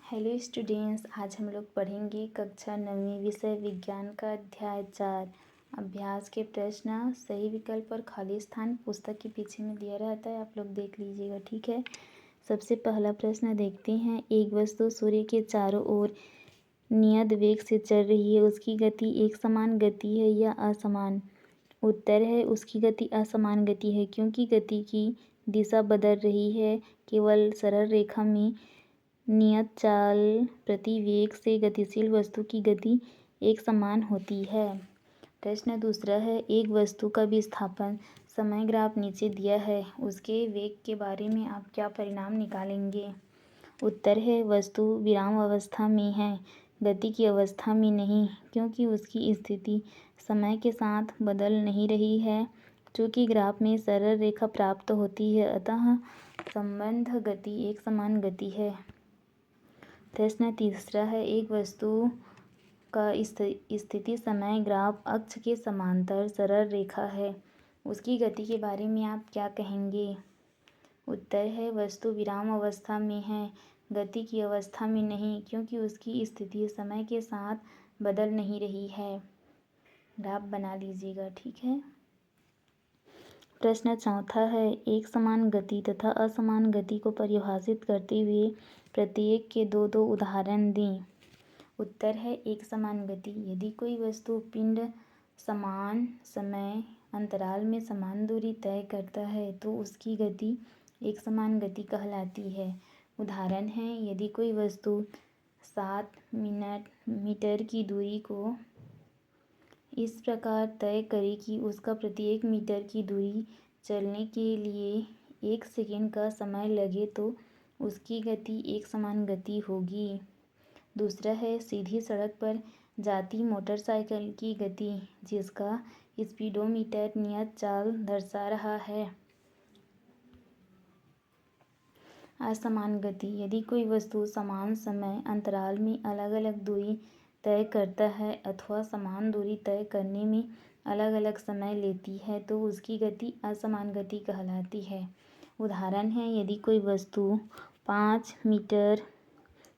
Hello students, आज हम लोग पढ़ेंगे कक्षा 9वीं विषय विज्ञान का अध्याय 4 अभ्यास के प्रश्न। सही विकल्प और खाली स्थान पुस्तक के पीछे में दिया रहता है, आप लोग देख लीजिएगा। ठीक है, सबसे पहला प्रश्न देखते हैं। एक वस्तु सूर्य के चारों ओर नियत वेग से चल रही है, उसकी गति एक समान गति है या असमान? उत्तर है उसकी गति असमान गति है, क्योंकि गति की दिशा बदल रही है। केवल सरल रेखा में नियत चाल प्रति वेग से गतिशील वस्तु की गति एक समान होती है। प्रश्न दूसरा है, एक वस्तु का विस्थापन समय ग्राफ नीचे दिया है, उसके वेग के बारे में आप क्या परिणाम निकालेंगे? उत्तर है वस्तु विराम अवस्था में है, गति की अवस्था में नहीं, क्योंकि उसकी स्थिति समय के साथ बदल नहीं रही है। चूँकि ग्राफ में सरल रेखा प्राप्त होती है, अतः संबंध गति एक समान गति है। प्रश्न तीसरा है, एक वस्तु का स्थिति समय ग्राफ अक्ष के समांतर सरल रेखा है, उसकी गति के बारे में आप क्या कहेंगे? उत्तर है वस्तु विराम अवस्था में है, गति की अवस्था में नहीं, क्योंकि उसकी स्थिति समय के साथ बदल नहीं रही है। ग्राफ बना लीजिएगा। ठीक है। प्रश्न चौथा है, एक समान गति तथा असमान गति को परिभाषित करते हुए प्रत्येक के दो दो उदाहरण दें। उत्तर है एक समान गति, यदि कोई वस्तु पिंड समान समय अंतराल में समान दूरी तय करता है तो उसकी गति एक समान गति कहलाती है। उदाहरण है, यदि कोई वस्तु 7 मीटर की दूरी को इस प्रकार तय करे कि उसका प्रत्येक मीटर की दूरी चलने के लिए 1 सेकंड का समय लगे, तो उसकी गति एक समान गति होगी। दूसरा है, सीधी सड़क पर जाती मोटरसाइकिल की गति जिसका स्पीडोमीटर नियत चाल दर्शा रहा है, असमान गति, यदि कोई वस्तु समान समय अंतराल में अलग अलग दूरी तय करता है अथवा समान दूरी तय करने में अलग अलग समय लेती है तो उसकी गति असमान गति कहलाती है। उदाहरण है, यदि कोई वस्तु 5 मीटर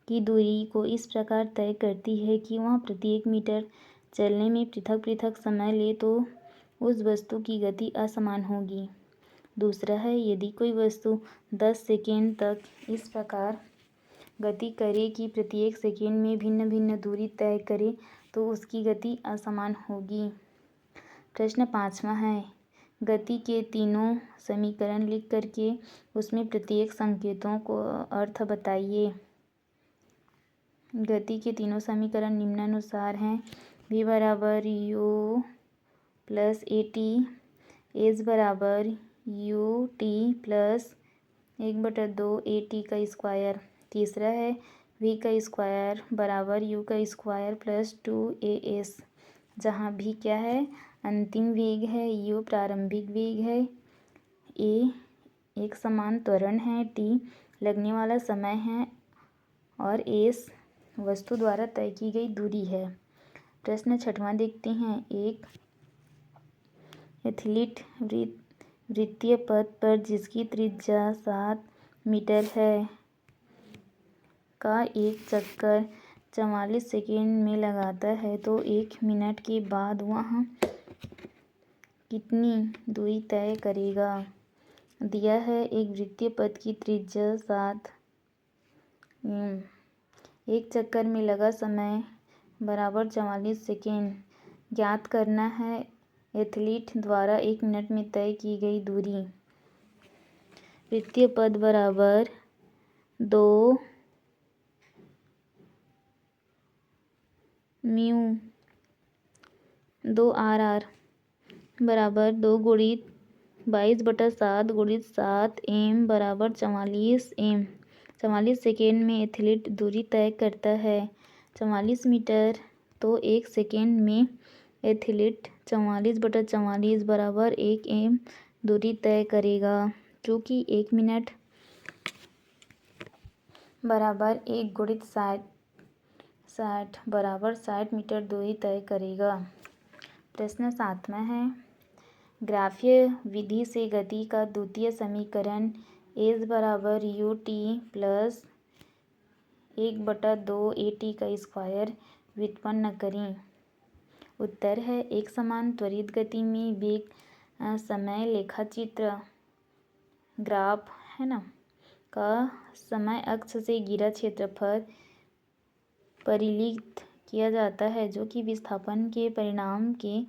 की दूरी को इस प्रकार तय करती है कि वह प्रत्येक मीटर चलने में पृथक पृथक समय ले तो उस वस्तु की गति असमान होगी। दूसरा है, यदि कोई वस्तु 10 सेकेंड तक इस प्रकार गति करे कि प्रत्येक सेकेंड में भिन्न भिन्न दूरी तय करे तो उसकी गति असमान होगी। प्रश्न पाँचवा है, गति के तीनों समीकरण लिख करके उसमें प्रत्येक संकेतों को अर्थ बताइए। गति के तीनों समीकरण निम्नानुसार हैं। v बराबर u प्लस AT, h बराबर ut प्लस 1/2 AT का स्क्वायर। तीसरा है, v का स्क्वायर बराबर u का स्क्वायर प्लस 2as, जहाँ v क्या है? अंतिम वेग है, u प्रारंभिक वेग है, a एक समान त्वरण है, t लगने वाला समय है और s वस्तु द्वारा तय की गई दूरी है। प्रश्न छठवां देखते हैं। एक एथलीट वृत्तीय पथ पर जिसकी त्रिज्या 7 मीटर है का एक चक्कर 44 सेकेंड में लगाता है तो 1 मिनट के बाद वह कितनी दूरी तय करेगा? दिया है एक वृत्तीय पथ की त्रिज्या 7, एक चक्कर में लगा समय बराबर 44 सेकेंड। ज्ञात करना है एथलीट द्वारा 1 मिनट में तय की गई दूरी। वृत्तीय पथ बराबर 2 म्यू 2 RR बराबर 2 गुणित 22/7 गुणित 7 m बराबर 44 m। 44 सेकेंड में एथलीट दूरी तय करता है 44 मीटर, तो 1 सेकेंड में एथलीट 44/44 बराबर 1 m दूरी तय करेगा, चूँकि 1 मिनट बराबर 1 गुणित 60 बराबर 60 मीटर दूरी तय करेगा। प्रश्न सातवां है, ग्राफीय विधि से गति का द्वितीय समीकरण h बराबर ut प्लस 1/2 AT² व्युत्पन्न करें। उत्तर है एक समान त्वरित गति में वेग समय लेखाचित्र ग्राफ है ना का समय अक्ष से घिरा क्षेत्रफल परिलिखित किया जाता है, जो कि विस्थापन के परिमाण के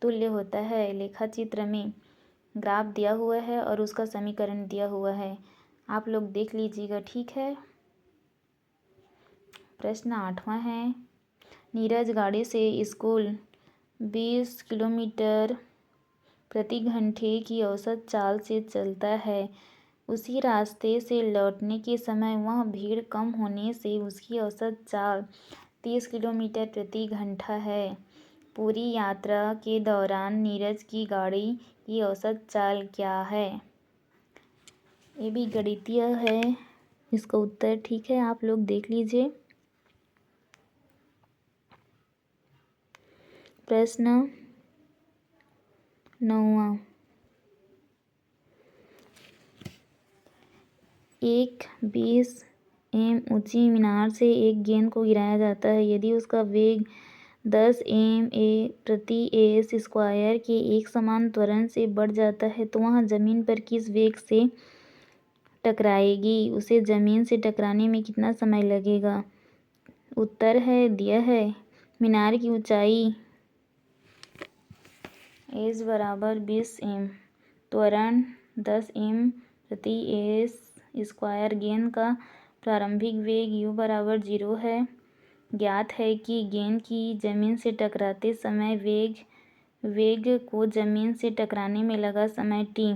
तुल्य होता है। लेखाचित्र में ग्राफ दिया हुआ है और उसका समीकरण दिया हुआ है, आप लोग देख लीजिएगा, ठीक है। प्रश्न 8वां है, नीरज गाड़ी से स्कूल 20 किलोमीटर प्रति घंटे की औसत चाल से चलता है। उसी रास्ते से लौटने के समय वह भीड़ कम होने से उसकी औसत चाल 30 किलोमीटर प्रति घंटा है। पूरी यात्रा के दौरान नीरज की गाड़ी की औसत चाल क्या है? ये भी गणितीय है, इसका उत्तर ठीक है, आप लोग देख लीजिए। प्रश्न 9वां, एक 20 m ऊंची मीनार से एक गेंद को गिराया जाता है। यदि उसका वेग 10 m प्रति s² के एक समान त्वरण से बढ़ जाता है तो वह जमीन पर किस वेग से टकराएगी? उसे जमीन से टकराने में कितना समय लगेगा? उत्तर है दिया है, मीनार की ऊंचाई s = 20 m, त्वरण 10 m प्रति s², गेंद का प्रारंभिक वेग u = 0 है। ज्ञात है कि गेंद की जमीन से टकराते समय वेग को जमीन से टकराने में लगा समय t।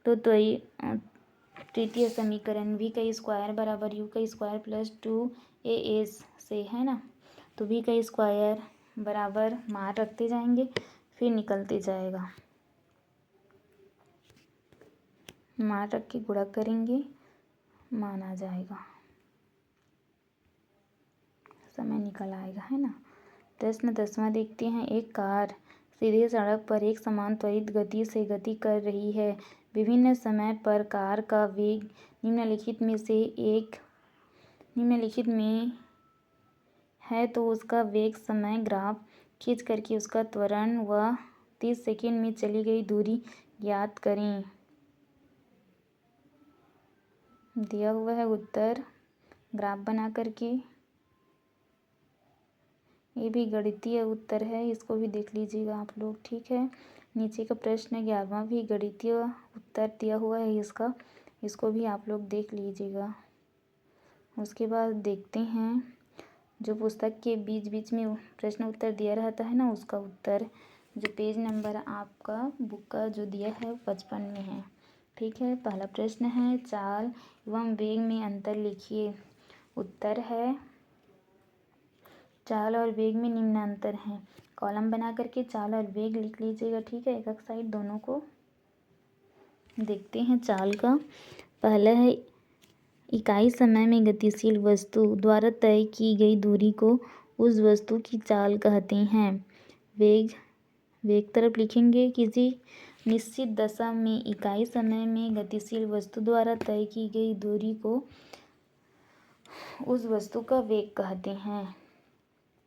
तो तृतीय समीकरण v² = u² + 2as से है ना, तो v² बराबर मान रखते जाएंगे, फिर निकलते जाएगा, मान रख के गुणा करेंगे, मान आ जाएगा, समय निकल आएगा, है ना। प्रश्न 10वां देखते हैं, एक कार सीधे सड़क पर एक समान त्वरित गति से गति कर रही है। विभिन्न समय पर कार का वेग निम्नलिखित में है तो उसका वेग समय ग्राफ खींच करके उसका त्वरण व 30 सेकंड में चली गई दूरी ज्ञात करें। दिया हुआ है उत्तर ग्राफ बना करके, ये भी गणितीय उत्तर है, इसको भी देख लीजिएगा आप लोग, ठीक है। नीचे का प्रश्न 11वां भी गणितीय उत्तर दिया हुआ है इसका, इसको भी आप लोग देख लीजिएगा। उसके बाद देखते हैं जो पुस्तक के बीच बीच में प्रश्न उत्तर दिया रहता है ना, उसका उत्तर, जो पेज नंबर आपका बुक का जो दिया है 55 में है, ठीक है। पहला प्रश्न है, चाल एवं वेग में अंतर लिखिए। उत्तर है, चाल और वेग में निम्न अंतर है। कॉलम बना करके चाल और वेग लिख लीजिएगा, ठीक है, एक साइड दोनों को। देखते हैं चाल का, पहला है, इकाई समय में गतिशील वस्तु द्वारा तय की गई दूरी को उस वस्तु की चाल कहते हैं। वेग तरफ लिखेंगे, किसी निश्चित दशा में इकाई समय में गतिशील वस्तु द्वारा तय की गई दूरी को उस वस्तु का वेग कहते हैं।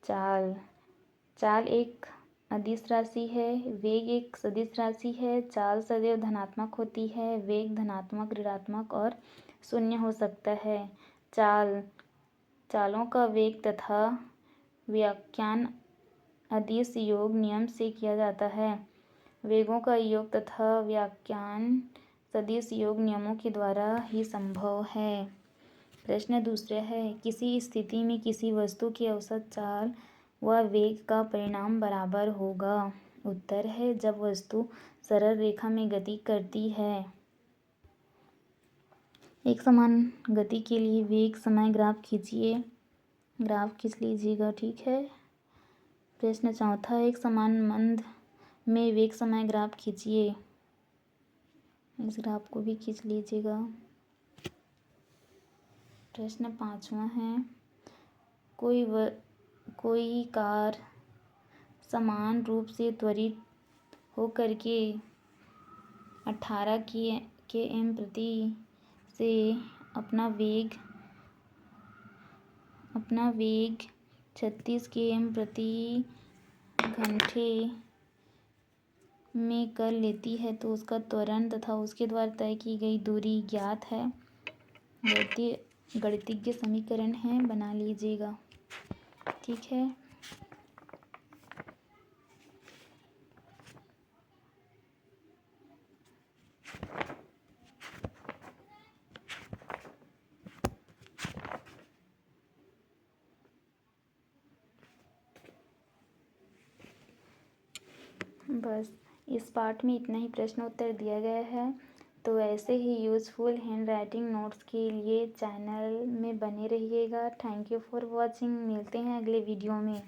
चाल एक अदिश राशि है, वेग एक सदिश राशि है। चाल सदैव धनात्मक होती है, वेग धनात्मक, ऋणात्मक और शून्य हो सकता है। चालों का वेग तथा व्याख्यान अदिश योग नियम से किया जाता है। वेगों का योग तथा व्याख्यान सदिश योग नियमों के द्वारा ही संभव है। प्रश्न दूसरा है, किसी स्थिति में किसी वस्तु की औसत चाल व वेग का परिमाण बराबर होगा। उत्तर है, जब वस्तु सरल रेखा में गति करती है। एक समान गति के लिए वेग समय ग्राफ खींचिए, ग्राफ खींच लीजिएगा, ठीक है। प्रश्न चौथा, एक समान मंद में वेग समय ग्राफ खींचिए, इस ग्राफ को भी खींच लीजिएगा। प्रश्न 5वां है, कोई कार समान रूप से त्वरित होकर के 18 km प्रति से अपना वेग अपना वेग 36 km प्रति घंटे में कर लेती है तो उसका त्वरण तथा उसके द्वारा तय की गई दूरी ज्ञात है। गणितीय समीकरण है, बना लीजिएगा। ठीक है। बस इस पार्ट में इतना ही प्रश्न उत्तर दिया गया है। तो ऐसे ही यूज़फुल हैंड राइटिंग नोट्स के लिए चैनल में बने रहिएगा। Thank you for watching. मिलते हैं अगले वीडियो में।